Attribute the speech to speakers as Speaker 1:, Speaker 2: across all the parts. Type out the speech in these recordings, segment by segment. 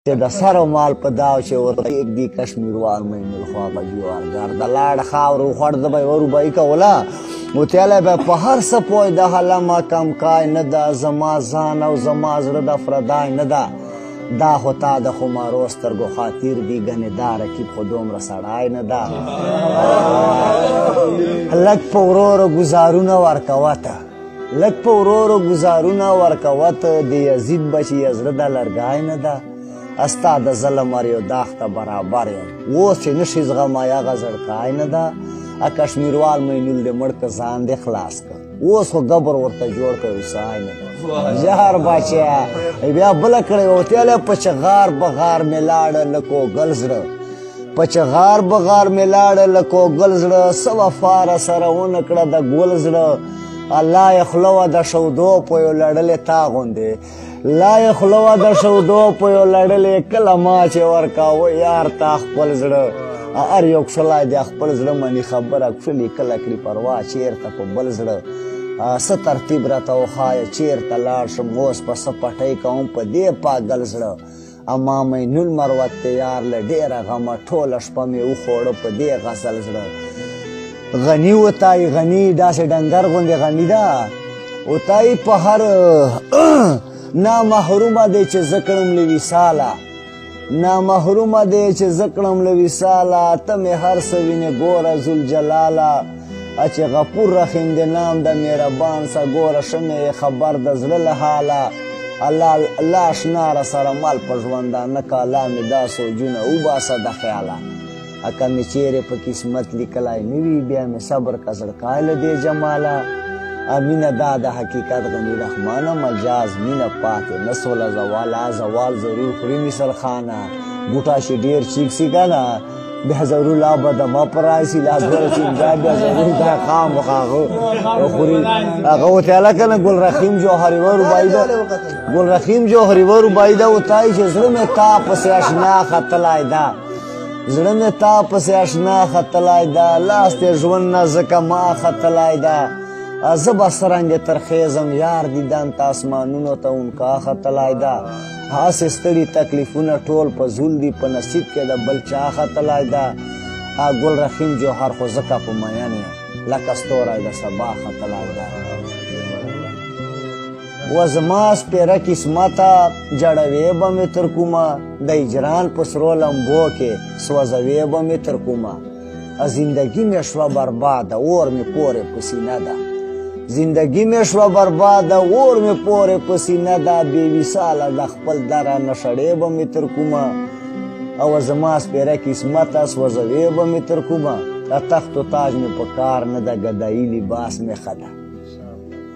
Speaker 1: چې د سر او مال په داو چې ورته کږدي کشمیروال مین الخوا به جوارګر د لاړ خاورو خوړ د به یوه روبایي کوله وتیلی به په هر څه پوی د هلمه کمکای نه ده زما ځان او زما زړه د فردای نه ده دا خو تا د خمارو سترګو خاطر دي ګنې دا رقیب خو دومره سړی نه ده لږ په ورورو ګزارونه ورکوه ته لږ په ورورو ګزارونه ورکوه ته د یزید بچي یې زړه د لرګی نه ده استا د ظلم ور یو داغ ته برابر یم اوس چې نشي زغمای هغه زړکای نه ده کشمیروال مینول دې مړ که ځان دې خلاص که اوس خو قبر ورته جوړ که وسای نه ده جهر بچیا بیا بله کړې وه وتیلی په چغار بغار مې لاړه له کوګل زړه په چغار بغار مې لاړه له کوګل زړه څه وفا راسره ونه کړه د ګل زړه الله یې خوله وه د شودو په یو لړلې تا غوندې لا یې خوله وه د شودو په یو لړلې کله ما چې ورکاوه یار تا خپل زړه هر یو کښلی دی خپل زړه مني خبره کښلي کله کړي پروا چېرته په بل زړه څه ترتیب راته وښایه چېرته لاړ شم اوس په څه پټۍ کوم په دې پاګل زړه اما مینول مروت دی یار له ډېره غمه ټوله شپه مې وخوړه په دې غزل زړه غني وتای غني داسې ډنګر غوندې غني ده وتای په هر نامحرومه دی چې زه کړم له وصاله نامحرومه دی چې زه کړم له وصاله ته مې هر څه وینې ګوره ذوالجلاله چې غفور رحیم د نام د مهربان څه ګوره ښه مې خبر د زړه له حاله الله اشنا را سره مال په ژوندانه که الله مې دا سوجونه وباسه د خیاله که مې چیرې په قسمت لیکلی نه وي بیا مې صبر که زړکای له دې جماله مینه دا د حقیقت غني رحمانه مجاز مینه پاتې نه سوله زواله زوال ضرور خوري مثل خانه بوټا شي ډېر چیک سي که نه بیا ضرور لا به دمه په راشي لا ګوره چې بیا ضرور دا خامخا هغه خوري هغه وتیله که نه ګلرحیم جوهري ور روبایي ده ګلرحیم جوهري ور روبایي ده وتایي چې زړه مې تا پسې اشنا ختلی ده زړه مې تا پسې اشنا ختلی ده لاس دې ژوند نه ځکه ما ختلی ده زه به څرنګې ترخیزم یار دیدن ته اسمانونو ته اونکا ختلی ده هسې ستړي تکلیفونه ټول په زول دي په نصیب کې د بل چا ختلی ده ګل رحیم جوهر خو ځکه په مین یم لکه ستوری د سبا ختلی ده و زما سپېره قسمته جړوې به مې تر کومه د هجران په سرو لمبو کې سوځوې به مې تر کومه زندگی مې شوه برباده اور مې پورې په سینه ده زندگی مې شوه برباده اور مې پورې په سینه ده بې وصاله د خپل دره نشړې به مې تر کومه او زما سپېره قسمته سوځوې به مې تر کومه تخت و تاج مې په کار نه ده ګدایي لباس مې ښه ده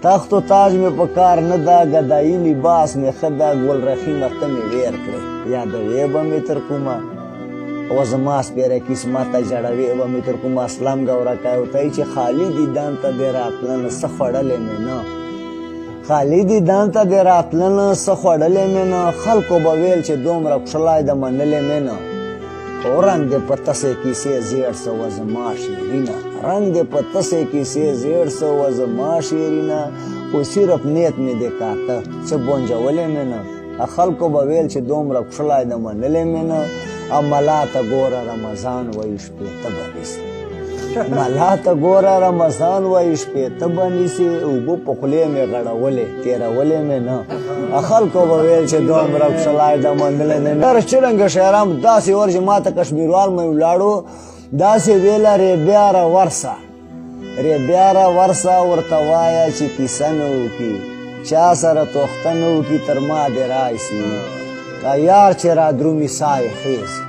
Speaker 1: تخت و تاج مې په کار نه ده ګدایي لباس مې ښه ده ګل رحیمه ته مې ویر کړې یادوې به مې تر کومه او زما سپېره قسمته جړوې به مې تر کومه اسلم ګورکی وتایي چې خالي دیدن ته دې راتلنه څه خوړلی مې نه خالي دیدن ته دې راتلنه څه خوړلی مې نه خلکو به ویل چې دومره کښلی ده منلی مې نه خو رنګ دې په تسې کیسې زیړ څه وه زما شیرینه رنګ دې په تسې کیسې زیړ څه وه زما شیرینه خو صرف نیت مې دې کاته چې بونجولی مې نه خلکو به ویل چې دومره کښلی ده منلی مې نه ملا ته ګوره رمضان وایي شپېته به نیسي ملا ته ګوره رمضان وایي شپېته به نیسي اوبه په خولې مې غړولې تېرولې مې نه خلکو به ویل چې دومره کښلی ده منلی نه هر چرنګه شاعران داسې ور چې ما ته کشمیروال مې ولاړو داسې ویله ریبیا را ورسه ریبیا را ورسه ورته وایه چې کیسه نه وکړي چا سره توخته نه وکړي تر ما دې رایسي یار چې را درومي ساه یې خیزي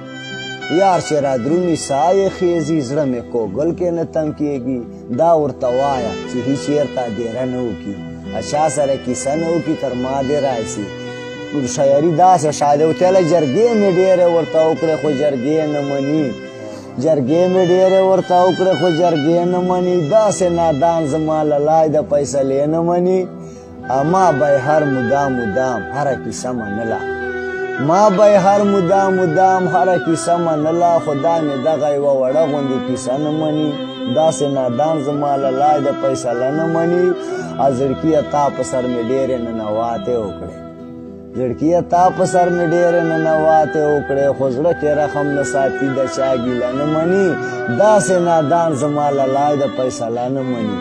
Speaker 1: یار چې را درومي ساه یې خیزي زړه مې کوګل کې نه تم کېږي دا ورته وایه چې هیڅ چېرته دیره نه وکړي چا سره کیسه نه وکړي تر ما دې رایسي شاعري داسې شاعر وتیلی جرګې مې ډېرې ورته وکړې خو جرګې نه مني جرګې مې ډېرې ورته وکړې خو جرګې نه مني داسې نادان زما له لای د فیصلې نه مني ما به یې هر مدام هره کیسه منله ما به هر مدام هره کیسه منله خدا مې دغه یوه وړه غوندې کیسه نه مني داسې نادان زما له لای د فیصله نه مني زړکیه تا په سر مې ډېرې ننواتې وکړې زړګیه تا په سر مې ډېرې ننواتې وکړې خو زړه کې رحم نه ساتي د چا ګیله نه مني داسې نادان زما له لای د فیصله نه مني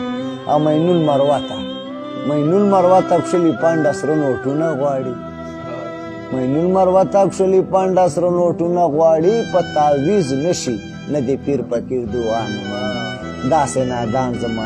Speaker 1: او مینون مروته کښلي پنډه سره نوټونه غواړي مینون مروته کښلي پنډه سره نوټونه غواړي په تعویز نشي نه د پیر فقیر دعا نه مني داسې نادان زما